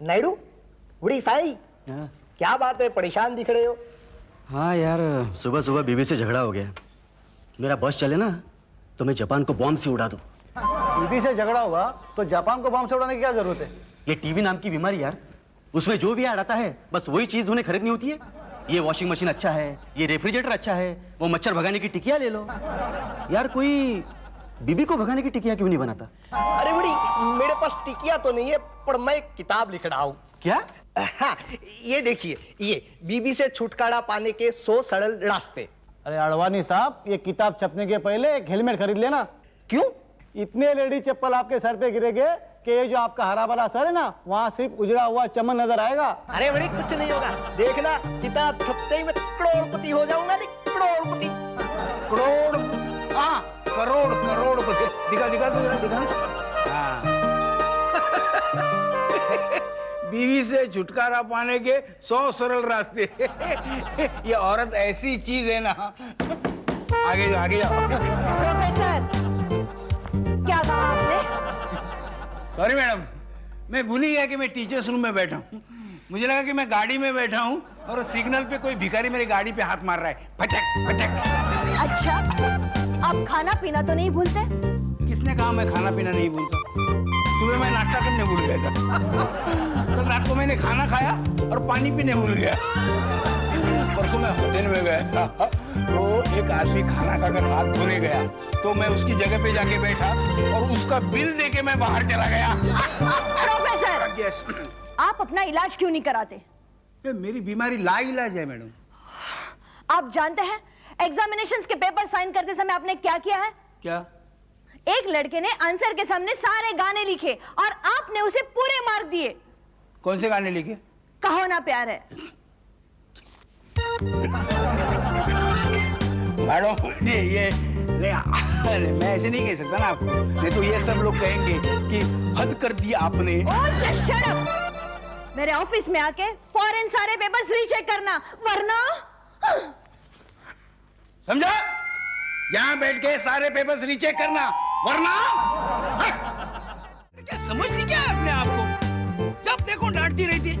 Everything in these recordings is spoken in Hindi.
नायडू, उड़ी साई, क्या बात है, परेशान दिख रहे हो? हाँ यार, सुबह सुबह बीवी से झगड़ा हो गया। मेरा बस चले ना तो मैं जापान को बॉम्ब से उड़ा दूं। बीवी से झगड़ा हुआ तो जापान को बॉम्ब से उड़ाने की क्या जरूरत है? ये टीवी नाम की बीमारी यार, उसमें जो भी ऐड आता है बस वही चीज उन्हें खरीदनी होती है। ये वॉशिंग मशीन अच्छा है, ये रेफ्रिजरेटर अच्छा है, वो मच्छर भगाने की टिकिया ले लो। यार कोई बीबी को भगाने की टिकिया क्यों नहीं बनाता? अरे बड़ी, मेरे पास टिकिया तो नहीं है, पर मैं एक किताब लिख रहा हूँ। क्या? हाँ, ये देखिए, ये बीबी से छुटकारा पाने के 100 सरल रास्ते। अरे अडवाणी साहब, ये किताब छपने के पहले एक हेलमेट खरीद लेना। क्यों? इतने लेडी चप्पल आपके सर पे गिरेंगे कि ये जो आपका हरा भरा सर है ना, वहाँ सिर्फ उजड़ा हुआ चमन नजर आएगा। अरे बड़ी, कुछ नहीं होगा, देखना, किताब छपते ही मैं करोड़पति हो जाऊंगा। नहीं, करोड़पति। करोड़, हाँ, करोड़पति। दिखा दिखा दिखा। हाँ। बीवी से छुटकारा पाने के 100 सरल रास्ते। ये औरत ऐसी चीज है ना। आगे जाओ, आगे जाओ। प्रोफेसर, क्या कहा आपने? सॉरी मैडम, मैं भूल ही गया कि मैं टीचर्स रूम में बैठा हूँ। मुझे लगा कि मैं गाड़ी में बैठा हूँ और सिग्नल पे कोई भिखारी मेरी गाड़ी पे हाथ मार रहा है, फटक फटक। अच्छा, आप खाना पीना तो नहीं भूलते? किसने कहा मैं खाना पीना नहीं भूलता? सुबह मैं नाश्ता करने भूल गया था। कल रात को मैंने खाना खाया और पानी पीने भूल गया। परसों मैं होटल में गया था, तो एक आदमी खाना खाकर हाथ धोने गया, तो मैं उसकी जगह पे जाके बैठा और उसका बिल देके मैं बाहर चला गया। Professor, yes. आप अपना इलाज क्यों नहीं कराते? मेरी बीमारी लाइलाज है मैडम। आप जानते हैं एग्जामिनेशंस के पेपर साइन करते समय आपने क्या किया है? क्या? एक लड़के ने आंसर के सामने सारे गाने लिखे और आपने उसे पूरे मार्क दिए। कौन से गाने लिखे? कहो ना प्यार है। मैडम ये अरे मैं ऐसे नहीं कह सकता ना आपको, नहीं तो ये सब लोग कहेंगे कि हद कर दिया आपने। ओह, जस्ट शट अप। मेरे ऑफिस में आके फौरन सारे पेपर्स रीचेक करना, वरना समझा? यहाँ बैठ के सारे पेपर्स रीचेक करना, वरना क्या समझती क्या है अपने आप को? जब देखो डांटती रहती है।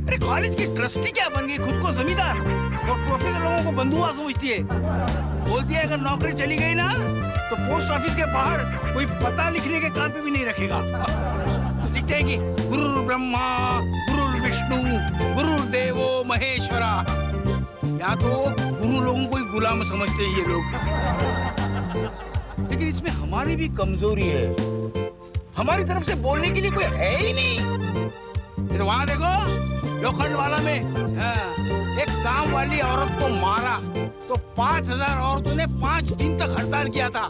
अरे कॉलेज की ट्रस्टी क्या बन गई, खुद को जमींदार और प्रोफेसर लोगों को बंधुआ समझती है। बोलती है अगर नौकरी चली गई ना तो पोस्ट ऑफिस के बाहर कोई पता लिखने के काम पे भी नहीं रखेगा। लिखते हैं कि गुरु ब्रह्मा गुरु विष्णु गुरु देवो महेश्वरा। या तो गुरु लोगों को ही गुलाम समझते हैं ये लोग। लेकिन इसमें हमारी भी कमजोरी है, हमारी तरफ से बोलने के लिए कोई है ही नहीं। फिर वहां देखो लोखंड वाला में एक काम वाली औरत को मारा तो 5000 औरतों ने 5 दिन तक हड़ताल किया था।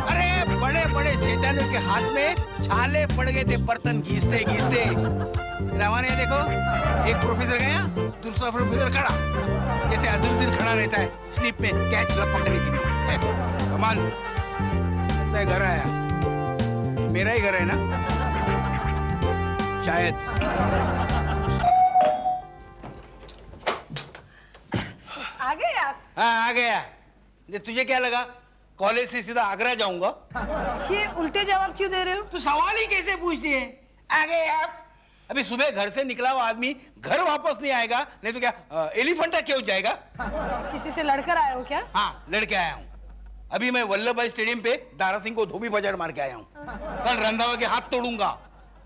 अरे बड़े बड़े सेठानियों के हाथ में छाले पड़ गए थे बर्तन घीसते घीसते। हमारे यहाँ देखो एक प्रोफेसर गया, दूसरा प्रोफेसर खड़ा, जैसे अजुद्दीन खड़ा रहता है स्लीप में कैच पकड़ने के लिए। कमाल, लगता है घर आया। मेरा ही घर है ना शायद। आ गए आप? हाँ आ गया। ये तुझे क्या लगा कॉलेज से सीधा आगरा जाऊंगा? ये उल्टे जवाब क्यों दे रहे हो? तू सवाल ही कैसे पूछती है? आ गए आप। अभी सुबह घर से निकला हुआ आदमी घर वापस नहीं आएगा, नहीं तो क्या एलिफेंटा क्यों जाएगा? किसी से लड़कर आए हो क्या? हाँ लड़के आया हूँ। अभी मैं वल्लभ भाई स्टेडियम पे दारा सिंह को धोबी बाजार मार के आया हूँ। कल रंधावा के हाथ तोड़ूंगा,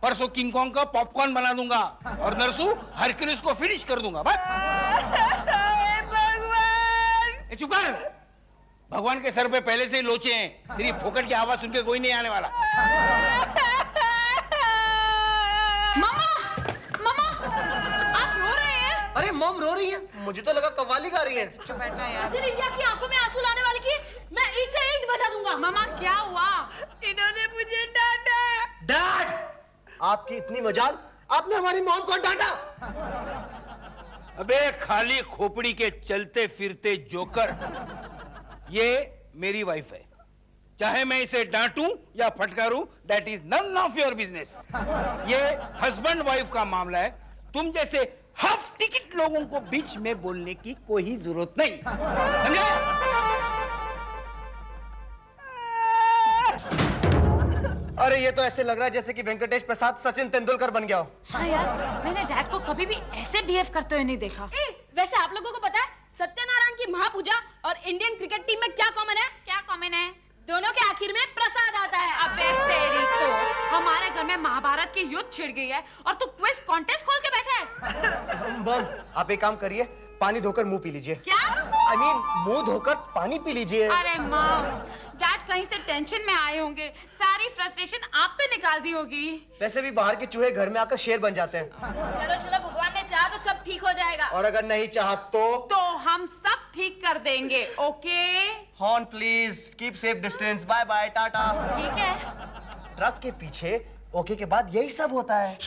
परसों किंग कॉन्ग का पॉपकॉर्न बना दूंगा और नरसू हरक्यूलिस को फिनिश कर दूंगा। बस भगवान! चुप कर। भगवान के सर पे पहले से ही लोचे हैं, तेरी फोकट की आवाज सुन के कोई नहीं आने वाला। मामा, मामा, आप रो रहे हैं? अरे मॉम रो रही है, मुझे तो लगा कव्वाली गा रही है। चुप बैठना यार। मुझे इंडिया की आंखों में आंसू लाने वाली की मैं ईंट से ईंट बजा दूंगा। मामा क्या हुआ? इन्होंने मुझे डांटा। डांट? आपकी इतनी मजाल, आपने हमारी मॉम को डांटा? अबे खाली खोपड़ी के चलते फिरते जोकर, ये मेरी वाइफ है। चाहे मैं इसे डांटूं या फटकारूं, that is none of your business. ये हस्बैंड वाइफ का मामला है। तुम जैसे हाफ टिकट लोगों को बीच में बोलने की कोई जरूरत नहीं, समझे? अरे ये तो ऐसे लग रहा है जैसे कि वेंकटेश प्रसाद सचिन तेंदुलकर बन गया हो। हाँ यार, मैंने डैड को कभी भी ऐसे बिहेव करते हुए नहीं देखा। वैसे आप लोगों को पता है सत्यनारायण की महापूजा और इंडियन क्रिकेट टीम में क्या कॉमन है? क्या कॉमन है? दोनों के आखिर में प्रसाद आता है। अबे तेरी तो, हमारे घर में महाभारत की युद्ध छिड़ गई है और तू क्विज कॉन्टेस्ट खोल के बैठा है। मॉम, आप एक काम करिए, पानी धोकर मुंह पी लीजिए। क्या? I mean, मुंह धोकर पानी पी लीजिए। अरे माँ, डैड कहीं से टेंशन में आए होंगे, सारी फ्रस्ट्रेशन आप पे निकाल दी होगी। वैसे भी बाहर के चूहे घर में आकर शेर बन जाते हैं। चलो चलो, भगवान ने चाहा तो सब ठीक हो जाएगा। और अगर नहीं चाहा तो हम सब ठीक कर देंगे, okay? Horn please, keep safe distance, bye bye, टाटा। ठीक है। ट्रक के पीछे ओके के बाद यही सब होता है।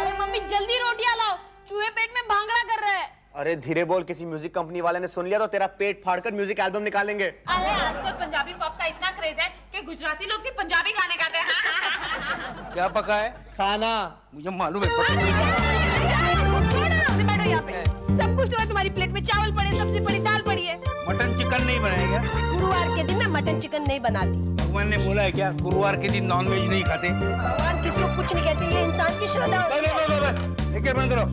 अरे मम्मी जल्दी रोटियां लाओ, चूहे पेट में भांगड़ा कर रहे हैं। अरे धीरे बोल, किसी म्यूजिक कंपनी वाले ने सुन लिया तो तेरा पेट फाड़कर म्यूजिक एल्बम निकालेंगे। अरे आजकल पंजाबी पॉप का इतना क्रेज है कि गुजराती लोग भी पंजाबी गाने गाते हैं। क्या पका है? खाना। मुझे मालूम है। छोड़ो ना, अपने बैठो यहाँ पे। सब कुछ तो है तुम्हारी प्लेट में, चावल पड़े, सब्जी पड़ी, दाल पड़ी है। मटन चिकन नहीं बनाएगा? गुरुवार के दिन मैं मटन चिकन नहीं बनाती। भगवान ने बोला है क्या गुरुवार के दिन नॉनवेज नहीं खाते? भगवान किसी को कुछ नहीं कहते, ये इंसान की श्रद्धा होती है। बस एक बंद करो।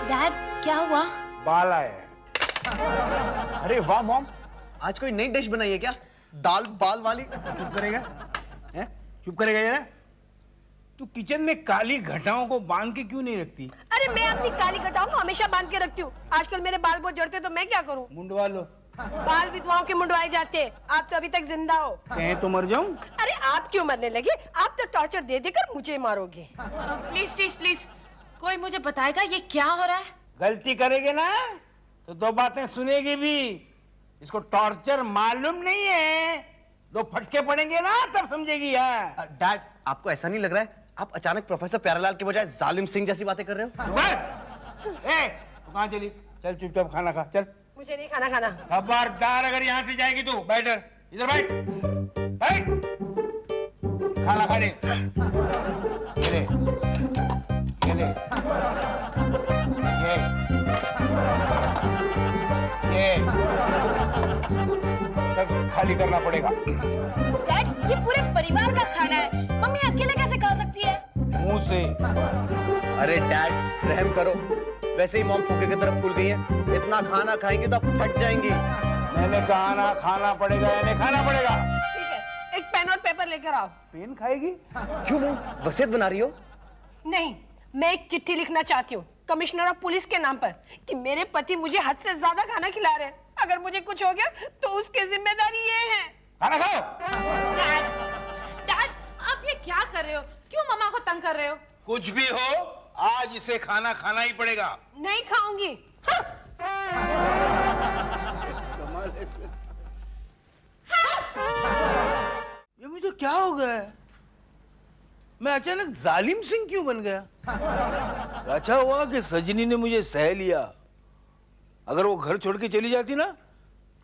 डैड क्या हुआ? बाल आए। अरे वाह मॉम, आज कोई नई डिश बनाई है क्या? दाल बाल वाली। चुप करेगा? हैं? चुप करेगा जरा? तू किचन में काली घटाओं को बांध के क्यों नहीं रखती? अरे मैं अपनी काली घटाओं को हमेशा बांध के रखती हूँ। आजकल मेरे बाल बहुत झड़ते तो मैं क्या करूँ? मुंडवा लो। बाल विधवाओं के मुंडवाए जाते हैं। आप तो अभी तक जिंदा हो। कहें तो मर जाऊं? अरे आप क्यों मरने लगे? आप तो टॉर्चर दे देकर मुझे मारोगे। प्लीज प्लीज प्लीज, कोई मुझे बताएगा ये क्या हो रहा है? गलती करेगे ना तो दो बातें सुनेगी भी। इसको टॉर्चर मालूम नहीं है, दो फटके पड़ेंगे ना तब समझेगी। यार डैड, आपको ऐसा नहीं लग रहा है आप अचानक प्रोफेसर प्यारेलाल के बजाय जालिम सिंह जैसी बातें कर रहे हो? तू कहाँ चली? चल चुपचाप खाना खा, चल। मुझे नहीं खाना खाना। खबरदार, अगर यहाँ से जाएगी तू, बैठ इधर, बैठ बैठ। खाना खा ले। ये ले, ये ले, ये सब खाली करना पड़ेगा। डैड, ये पूरे परिवार का खाना है, मम्मी अकेले कैसे खा सकती है? मुंह से। अरे डैड, रहम करो। वैसे ही मॉम फूके की तरफ फूल गई है। इतना खाना खाएंगी तो फट जाएंगी। मैंने कहा ना, खाना पड़ेगा, यानी खाना पड़ेगा। ठीक है, एक पेन और पेपर लेकर आओ। पेन खाएगी? क्यों मॉम, वसीयत बना रही हो? नहीं, मैं एक चिट्ठी लिखना चाहती हूँ कमिश्नर ऑफ पुलिस के नाम पर कि मेरे पति मुझे हद से ज्यादा खाना खिला रहे हैं। अगर मुझे कुछ हो गया तो उसकी जिम्मेदारी ये है। खाना खाओ। डैड, डैड, आप ये क्या कर रहे हो? क्यों मम्मा को तंग कर रहे हो? कुछ भी हो, आज इसे खाना खाना ही पड़ेगा। नहीं खाऊंगी। हाँ। ये मुझे क्या हो गया? मैं अचानक जालिम सिंह क्यों बन गया? अच्छा हुआ कि सजनी ने मुझे सह लिया। अगर वो घर छोड़ के चली जाती ना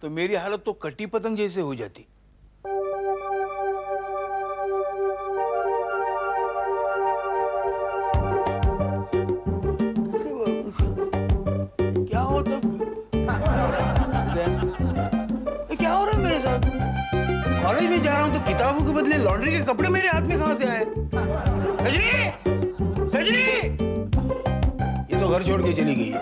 तो मेरी हालत तो कटी पतंग जैसे हो जाती। क्या होता? ये क्या हो रहा है मेरे साथ? कॉलेज में जा रहा हूँ तो किताबों के बदले लॉन्ड्री के कपड़े मेरे हाथ में कहां से आए? सजनी, सजनी, ये तो घर छोड़ के चली गई है।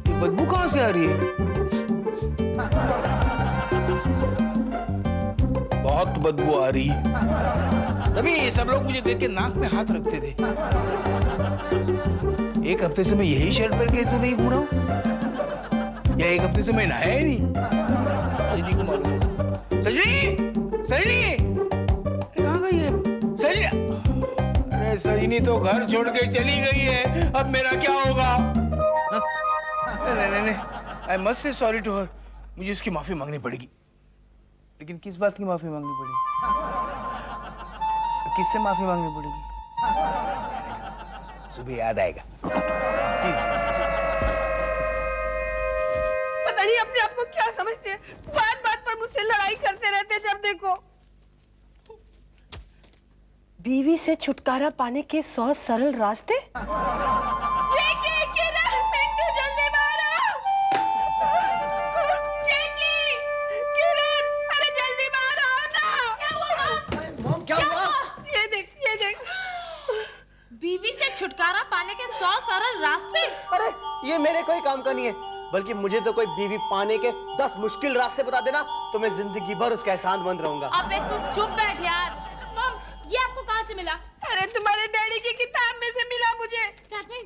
ये बदबू कहां से आ रही है? बहुत बदबू आ रही है। तभी ये सब लोग मुझे देख के नाक में हाथ रखते थे। एक हफ्ते से मैं यही शर्ट पहन के तो नहीं घूम रहा हूं, या एक हफ्ते से मैं नहाया ही नहीं। सजनी को मालूम होगा। सजनी, सजनी, कहाँ गई है सजनी? अरे सजनी तो घर छोड़ के चली गई है, अब मेरा क्या होगा? हाँ? नहीं नहीं नहीं, I must say sorry to her. मुझे उसकी माफी मांगनी पड़ेगी। लेकिन किस बात की माफी मांगनी पड़ेगी? किससे माफी मांगनी पड़ेगी? सुबह याद आएगा। पता नहीं अपने आप को क्या समझते हैं, बात बात पर मुझसे लड़ाई करते रहते हैं। जब देखो बीवी से छुटकारा पाने के 100 सरल रास्ते। जैकी, किरण, पिंटू, जल्दी बाहर आओ। जैकी, किरण, अरे जल्दी बाहर आओ ना। क्या हुआ? मॉम क्या हुआ? ये देख, ये देख। बीवी से छुटकारा पाने के 100 सरल रास्ते। अरे ये मेरे कोई काम का नहीं है, बल्कि मुझे तो कोई बीवी पाने के 10 मुश्किल रास्ते बता देना तो मैं जिंदगी भर उसका एहसानमंद रहूंगा। अबे तू चुप बैठ यार। मम, ये आपको कहाँ से मिला? अरे तुम्हारे डैडी की किताब में से मिला मुझे।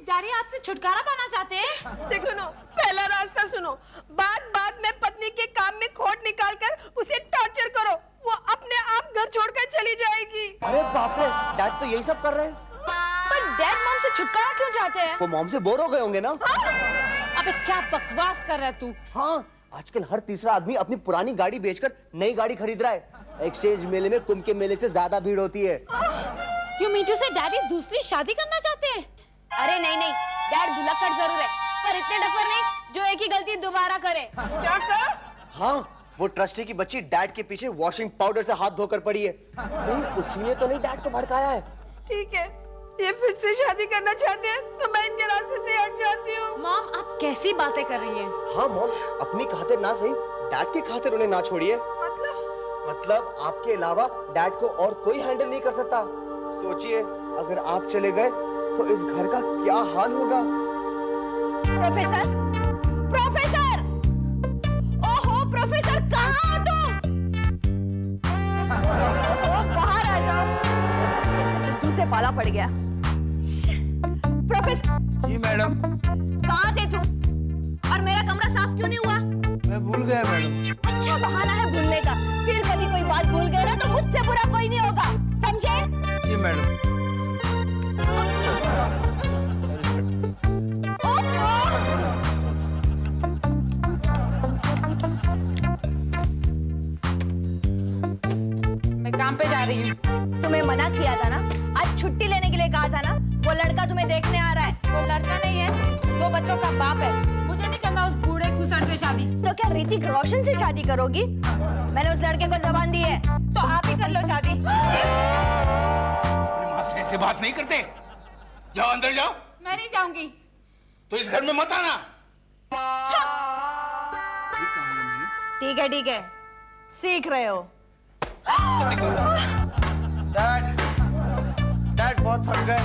डैडी आपसे छुटकारा पाना चाहते हैं? देखो ना, पहला रास्ता सुनो। बात बात में पत्नी के काम में खोट निकालकर उसे टॉर्चर करो, वो अपने आप घर छोड़कर चली जाएगी। अरे बाप रे, डैड तो यही सब कर रहे हैं। पर डैड मॉम से छुटकारा क्यों चाहते हैं? वो मॉम से बोर हो गए होंगे ना। अबे क्या बकवास कर रहा है तू? हाँ, आजकल हर तीसरा आदमी अपनी पुरानी गाड़ी बेचकर नई गाड़ी खरीद रहा है। एक्सचेंज मेले में कुंभ के मेले से ज्यादा भीड़ होती है। यू मीन टू से डैडी दूसरी शादी करना चाहते हैं? अरे नहीं नहीं, डैड भुलक्कड़ जरूर है, पर इतने डफर नहीं जो एक ही गलती दोबारा करे। क्या कर? हाँ, वो ट्रस्टी की बच्ची डैड के पीछे वॉशिंग पाउडर से हाथ धोकर पड़ी है। कहीं उसी ने तो नहीं डैड को भड़काया है? ठीक है, ये फिर से शादी करना चाहते हैं तो मैं इनके रास्ते से हट जाती हूँ। मॉम आप कैसी बातें कर रही हैं? हाँ मॉम, अपनी खातिर ना सही, डैड की खातिर उन्हें ना छोड़िए। मतलब आपके अलावा डैड को और कोई हैंडल नहीं कर सकता। सोचिए, अगर आप चले गए तो इस घर का क्या हाल होगा। प्रोफेसर, प्रोफेसर, ओहो प्रोफेसर, कहाँ हो तुम? ओहो, बाहर आ जाओ, चिट्टू से पाला पड़ गया। प्रोफेसर जी मैडम। कहाँ थे तुम? और मेरा कमरा साफ क्यों नहीं हुआ? मैं भूल गया मैडम। अच्छा बहाना है भूलने का, फिर कभी कोई बात भूल गए ना तो मुझसे बुरा कोई नहीं होगा, समझे? जी मैडम। मैं काम पे जा रही हूँ। तुम्हें मना किया था ना, आज छुट्टी लेने के लिए कहा था ना। वो लड़का तुम्हें देखने आ रहा है। वो लड़का नहीं है, 2 बच्चों का बाप है। मुझे नहीं करना उस बूढ़े खूसर से शादी। तो क्या ऋतिक रोशन से शादी करोगी? मैंने उस लड़के को जबान दी है। तो आप ही कर लो शादी। अपनी माँ से ऐसे बात नहीं करते। जाओ अंदर जाओ। मैं नहीं जाऊंगी। तो इस घर में मत आना। ठीक है, सीख रहे हो। डैड बहुत थक गए।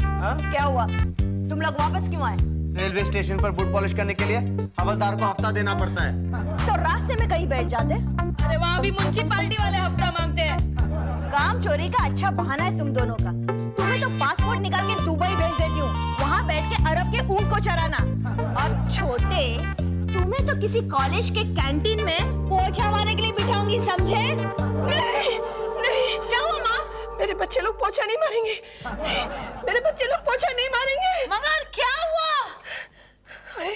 हाँ? क्या हुआ? तुम लोग वापस क्यों आए? रेलवे स्टेशन पर बूट पॉलिश करने के लिए हवलदार को हफ्ता देना पड़ता है। तो रास्ते में कहीं बैठ जाते। अरे वहाँ भी म्युनिसिपैलिटी वाले हफ्ता मांगते हैं। काम चोरी का अच्छा बहाना है तुम दोनों का। तुम्हें तो पासपोर्ट निकाल के दुबई भेज देती हूँ, वहाँ बैठ के अरब के ऊंट को चराना। और छोटे, तुम्हें तो किसी कॉलेज के कैंटीन में पोछा मारने के लिए बिठाऊंगी, समझे? नहीं, नहीं। क्या हुआ माँ? मेरे बच्चे लोग पोछा नहीं मारेंगे। नहीं, मेरे बच्चे लोग पोछा नहीं मारेंगे। मगर क्या हुआ? अरे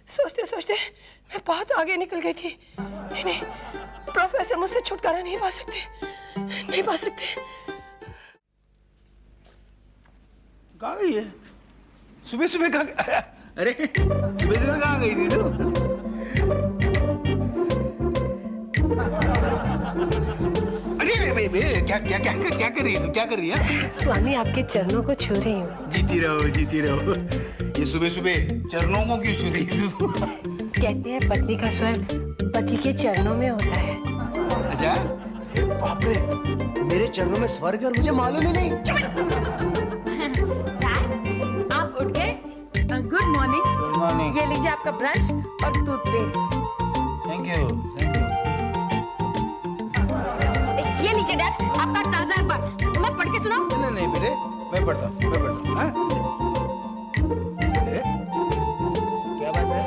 सोचते सोचते मैं बहुत आगे निकल गई थी। नहीं नहीं, प्रोफेसर मुझसे छुटकारा नहीं पा सकते, नहीं पा सकते। कहाँ गई है? सुबह सुबह कहाँ? अरे सुबह सुबह कहाँ गई थी तू? अरे बे, क्या क्या क्या क्या कर रही है तू? क्या कर रही है? स्वामी आपके चरणों को छू रही हूँ। जीती रहो, जीती रहो। ये सुबह सुबह चरणों को क्यों छू रही है तू? कहते हैं पत्नी का स्वर्ग पति के चरणों में होता है। अच्छा? बाप रे, मेरे चरणों में स्वर्ग है और मुझे मालूम ही नहीं। डैड, आप उठ गए? Good morning. Good morning. ये लीजिए आपका ब्रश और toothpaste. Thank you, thank you. ये लीजिए डैड, आपका ताजा अखबार। मैं पढ़ के सुनाऊं? नहीं नहीं बेटे, मैं पढ़ता हूँ, मैं पढ़ता हूँ। हाँ? क्या बात है?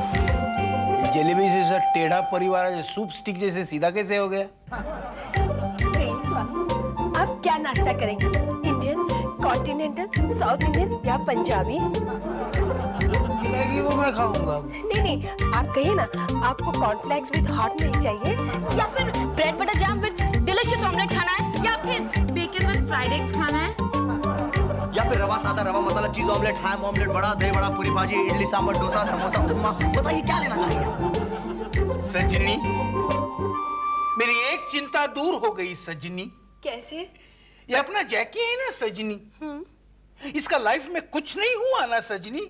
ये जलेबी से सर टेढ़ा परिवार है, सूप स्टिक जैसे सीधा कैसे हो गया? स्वामी, आप क्या नाश्ता करेंगे? इंडियन, कॉन्टिनेंटल, साउथ इंडियन या पंजाबी? खिलाएगी वो मैं खाऊंगा। नहीं नहीं, आप कहिए ना आपको कॉर्नफ्लेक्स विद हॉट मिल्क चाहिए, या फिर bread butter jam with delicious omelette खाना है, या फिर बेकन विद फ्राइड एग्स खाना है, या फिर रवा सादा, रवा मसाला, चीज ऑमलेट, हैम ऑमलेट, बड़ा दही बड़ा, पूरी भाजी, इडली सांभर, डोसा, समोसा, उपमा, बताइए क्या लेना चाहिए? सजनी, मेरी एक चिंता दूर हो गई सजनी। कैसे? ये अपना जैकी है ना सजनी, इसका लाइफ में कुछ नहीं हुआ ना सजनी,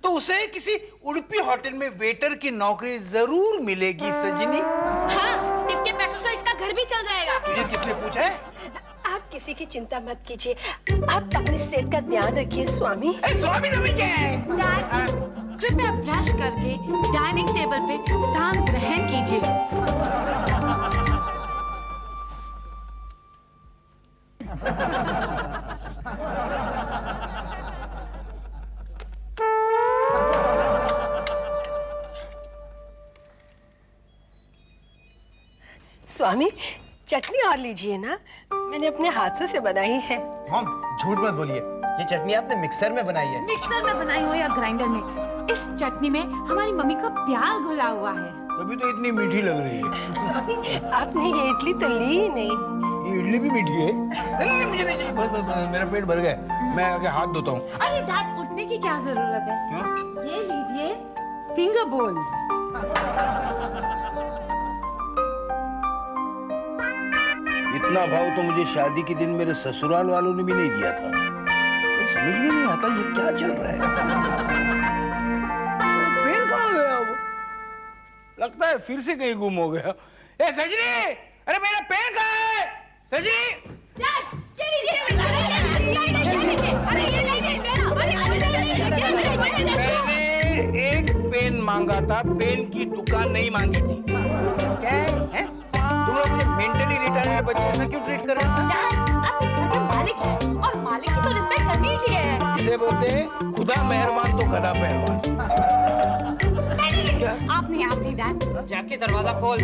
तो उसे किसी उड़पी होटल में वेटर की नौकरी जरूर मिलेगी सजनी। हाँ, टिप के पैसों से इसका घर भी चल जाएगा। तुझे किसने पूछा है? आप किसी की चिंता मत कीजिए, आप अपनी सेहत का ध्यान रखिए स्वामी। स्वामी नमी क्या है? डैड कृपया ब्रश करके डाइनिंग टेबल पे स्थान ग्रहण कीजिए। स्वामी चटनी और लीजिए ना, मैंने अपने हाथों से बनाई है। हाँ, झूठ मत बोलिए, ये चटनी आपने मिक्सर में बनाई है। मिक्सर में बनाई हो या ग्राइंडर में, इस चटनी में हमारी मम्मी का प्यार घुला हुआ है। तभी तो इतनी मीठी लग रही है। स्वामी आपने ये इडली तो ली ही नहीं। ये इडली भी मीठी है? नहीं, मुझे नहीं चाहिए, बस मेरा पेट भर गया, मैं आगे हाथ धोता हूँ। अरे डैड उठने की क्या जरूरत है? क्यों? ये लीजिए फिंगर बोल। इतना भाव तो मुझे शादी के दिन मेरे ससुराल वालों ने भी नहीं दिया था। समझ में नहीं आता ये क्या चल रहा है। पेन कहाँ गया वो? लगता है फिर से कहीं गुम हो गया। ए सजनी, अरे मेरा पेन कहाँ है? सजनी, मैंने एक पेन मांगा था, पेन की दुकान नहीं मांगी थी। क्या है? तुम लोग अपने मेंटली रिटार्डेड बच्चे ऐसा क्यों ट्रीट कर रहे हो? आप इस घर के मालिक हैं और मालिक की तो रिस्पेक्ट करनी चाहिए। इसे बोलते हैं खुदा मेहरबान तो गधा पहलवान। नहीं, आप नहीं डैड, जाके दरवाजा खोल।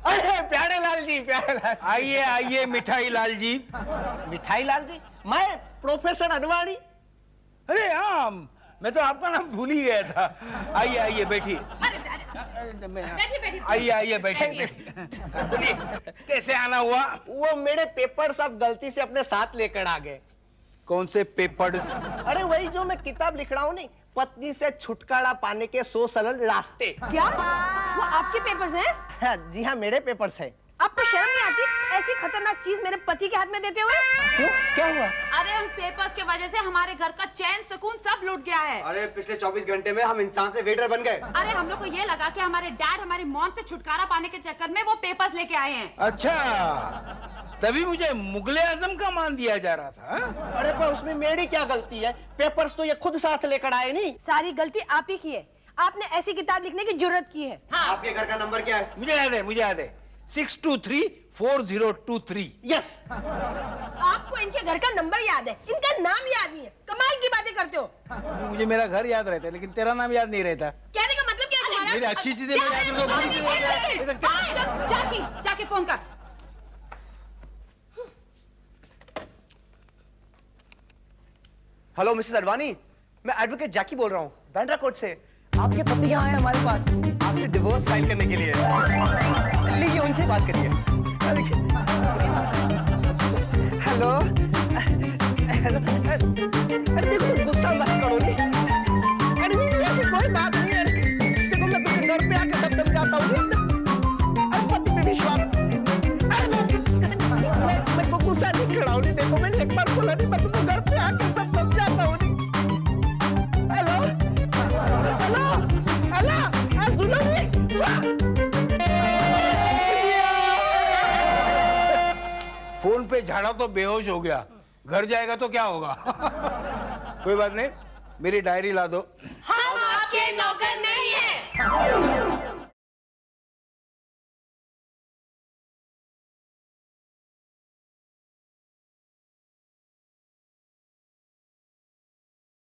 अरे प्यारे लाल जी, प्यारे लाल जी। आइए आइए मिठाई लाल जी। मिठाई लाल जी, मैं प्रोफेसर अडवाणी। अरे हाँ, मैं तो आपका नाम भूल ही गया था। आइए आइए बैठिए। आइए आइए बैठिए। बोलिए कैसे आना हुआ? वो मेरे पेपर्स आप गलती से अपने साथ लेकर आ गए। कौन से पेपर्स? अरे वही जो मैं किताब लिख रहा हूँ नहीं, पत्नी से छुटकारा पाने के 100 सरल रास्ते। क्या वो आपके पेपर्स हैं? हाँ, जी हाँ, मेरे पेपर्स हैं। आपको शर्म नहीं आती ऐसी खतरनाक चीज मेरे पति के हाथ में देते हुए? क्यों, क्या हुआ? अरे उन पेपर्स के वजह से हमारे घर का चैन सुकून सब लूट गया है। अरे पिछले 24 घंटे में हम इंसान से वेटर बन गए। अरे हम लोग को ये लगा कि हमारे डैड हमारी मॉम से छुटकारा पाने के चक्कर में वो पेपर्स लेके आए हैं। अच्छा, तभी मुझे मुगले आजम का मान दिया जा रहा था। हाँ? अरे पर उसमें मेरी क्या गलती है? पेपर्स तो ये खुद साथ लेकर आए नहीं। सारी गलती आप ही की है, आपने ऐसी किताब लिखने की जरूरत की है। हाँ। आपके घर का नंबर क्या है? मुझे याद है 6234023। यस। आपको इनके घर का नंबर याद है, इनका नाम याद नहीं है, कमाल की बातें करते हो। मुझे मेरा घर याद रहता है लेकिन तेरा नाम याद नहीं रहता। कहने का मतलब क्या है तुम्हारा? मेरी अच्छी चीजें मेरे याद रखो। जाके फोन कर। हेलो मिसेस अडवाणी, मैं एडवोकेट जैकी बोल रहा हूँ, बैंड्रा कोर्ट से। आपके पति यहाँ आए हमारे पास आपसे डिवोर्स फाइल करने के लिए। लीजिए उनसे बात करिए। हेलो, अरे देखो गुस्सा मत करो। अरे नहीं, ऐसी कोई बात नहीं है। देखो मैं अपने घर पे आके सब समझाता हूँ। अरे पति पे विश्वास। मैं गुस्सा नहीं खड़ा हूँ। देखो मैंने एक बार बोला नहीं, मैं तुमको घर पे आके सब समझाता हूँ। हेलो हेलो हेलो, सुनो फोन पे झाड़ा तो बेहोश हो गया, घर जाएगा तो क्या होगा? कोई बात नहीं, मेरी डायरी ला दो। हाँ